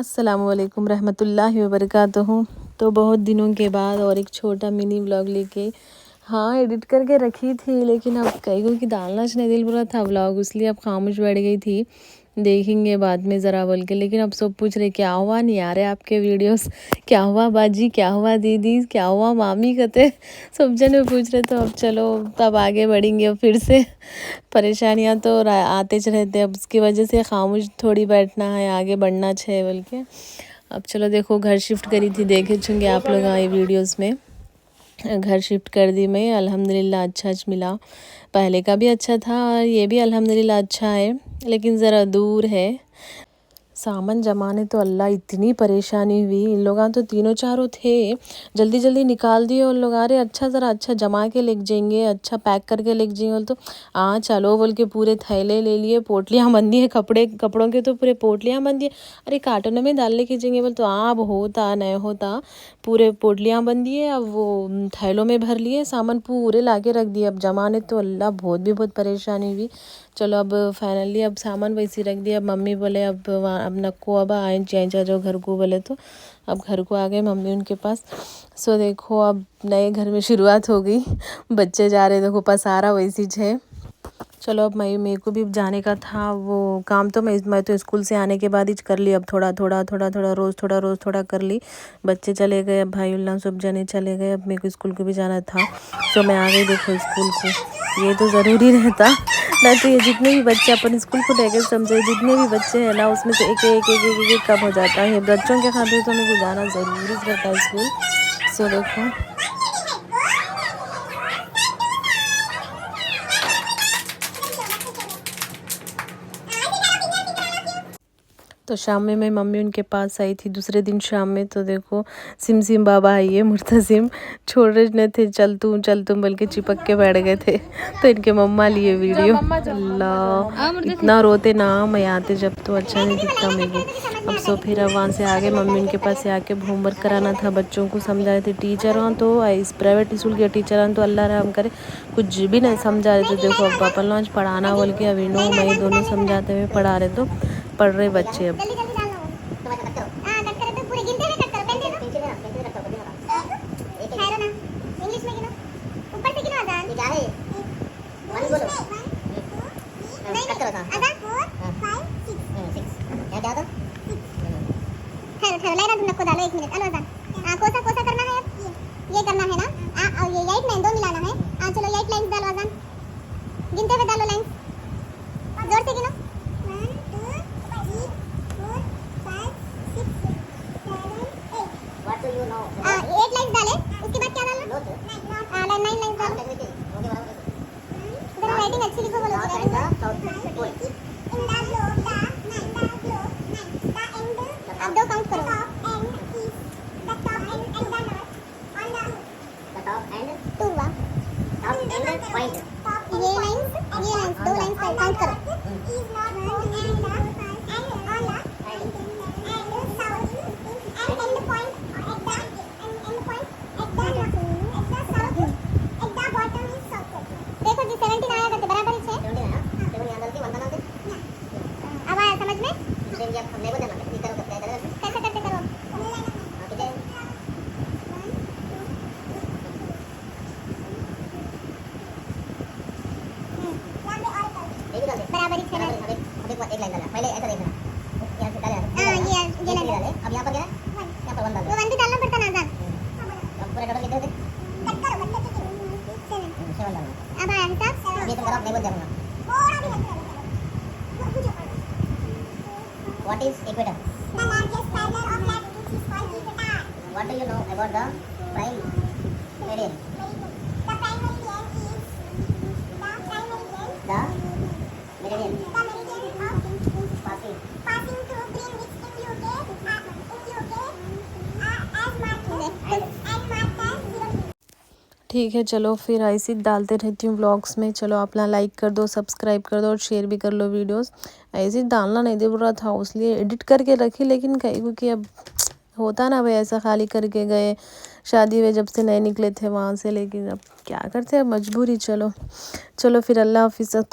अस्सलामुअलैकुम रहमतुल्लाहि व बरकातुहू। तो बहुत दिनों के बाद और एक छोटा मिनी व्लॉग लेके एडिट करके रखी थी, लेकिन अब कई को कि डालना नहीं दिल बुरा था व्लॉग, इसलिए अब खामोश बैठ गई थी। देखेंगे बाद में ज़रा बोल के। लेकिन अब सब पूछ रहे क्या हुआ, नहीं आ रहे आपके वीडियोस, क्या हुआ बाजी, क्या हुआ दीदी, क्या हुआ मामी, कहते सब जने पूछ रहे। तो अब चलो तब आगे बढ़ेंगे। अब फिर से परेशानियां तो आते रहते हैं, अब उसकी वजह से खामोश थोड़ी बैठना है, आगे बढ़ना है बोल के। अब चलो देखो घर शिफ्ट करी थी, देखे चुंगे आप लोग आए वीडियोस में। घर शिफ्ट कर दी मैं, अल्हम्दुलिल्लाह अच्छा मिला। पहले का भी अच्छा था और ये भी अल्हम्दुलिल्लाह अच्छा है, लेकिन ज़रा दूर है। सामान जमाने तो अल्लाह इतनी परेशानी हुई। इन लोग तो तीनों चारों थे, जल्दी जल्दी निकाल दिए। और लोग अरे अच्छा ज़रा अच्छा जमा के लेके जाएंगे, अच्छा पैक करके लेके जाएंगे बोल। तो चलो बोल के पूरे थैले ले लिए, पोटलियाँ बंदी है, कपड़ों के तो पूरे पोटलियाँ बंदी है। अरे कार्टन में डाल लेके जाएंगे बोल। तो अब होता नहीं होता पूरे पोटलियाँ बंदी है। अब वो थैलों में भर लिए, सामान पूरे ला के रख दिए। अब जमाने तो अल्लाह बहुत परेशानी हुई। चलो अब फाइनली अब सामान वैसे रख दिया। अब मम्मी बोले अब नको, अब आए चेंज आ जाओ घर को बोले। तो अब घर को आ गए मम्मी उनके पास। सो देखो अब नए घर में शुरुआत हो गई। बच्चे जा रहे, देखो पसारा वैसी है। चलो अब मेरे को भी जाने का था वो काम। तो मैं तो स्कूल से आने के बाद ही कर ली। अब थोड़ा रोज़ थोड़ा कर ली। बच्चे चले गए, अब भाई उल्ला सब जने चले गए। अब मेरे को स्कूल को भी जाना था, तो मैं आ गई देखो स्कूल को। ये तो ज़रूरी रहता, नहीं तो ये जितने भी बच्चे अपन स्कूल को लेकर समझे, जितने भी बच्चे हैं ना उसमें से एक कम हो जाता है। बच्चों के खातिर तो मेरे को जाना ज़रूरी रहता है स्कूल। सो देखो तो शाम में मैं मम्मी उनके पास आई थी दूसरे दिन शाम में। तो देखो सिम बाबा आई है, मुर्तसिम छोड़ रहे थे, चल तुम बोल के चिपक के बैठ गए थे। तो इनके मम्मा लिए वीडियो। अल्लाह इतना रोते ना मैं आते जब, तो अच्छा नहीं दिखता मेरे को। अब सो फिर अब वहाँ से आगे मम्मी उनके पास से आके होमवर्क कराना था, बच्चों को समझा रहे थे। टीचर हों तो इस प्राइवेट स्कूल के टीचर हों तो अल्लाह रहम करे, कुछ भी नहीं समझा रहे थे। देखो अब अपन लॉन्च पढ़ाना बोल के अविनो मैं दोनों समझाते हुए पढ़ा रहे, तो पढ़ रहे बच्चे। अब कोसा करना है, ये करना है ना। और ये 8 9 2 मिलाना है। चलो 8 लाइंस डालो, आजान गिनते हुए डालो लाइंस, जोर से गिनो। 1 2 3 4 5 6 7 8। What do you know? 8 lines डाले, उसके बाद क्या डालना? 9 लाइंस डालो। इधर राइटिंग अच्छी लिखो बोलो। अब दो काउंट करो। ये लाइंस दो लाइंस काउंट करो। देखो जी 17 आया करते बराबर ही है। अब आया समझ में? कैसे करते करो। बराबर ही है। एक लाइन डाला, पहले ऐसा देखना। यहां से डाला। ये लाइन डाले। अब यहां पर क्या है? यहां पर 1 डालो। वो 1 भी डालना पड़ता ना आजान। अब पूरा टोटल कितने होते? कट करो बच्चे के 7 डालना। अब आया हिसाब। ये तो करो, नहीं बोल जाऊंगा। थोड़ा भी What is equator? The largest parallel of latitude is called equator. What do you know about the prime meridian? The prime meridian is the meridian of passing through Greenwich in UK as marked as 0. ठीक है, चलो फिर ऐसे डालते रहती हूँ vlogs में। चलो अपना लाइक कर दो, सब्सक्राइब कर दो और शेयर भी कर लो वीडियोस। ऐसे डालना नहीं दे रहा था, इसलिए एडिट करके रखी। लेकिन कहीं क्योंकि अब होता ना भाई, ऐसा खाली करके गए शादी में जब से नए निकले थे वहाँ से। लेकिन अब क्या करते हैं, मजबूरी। चलो फिर अल्लाह हाफिज़। सब्सक्राइब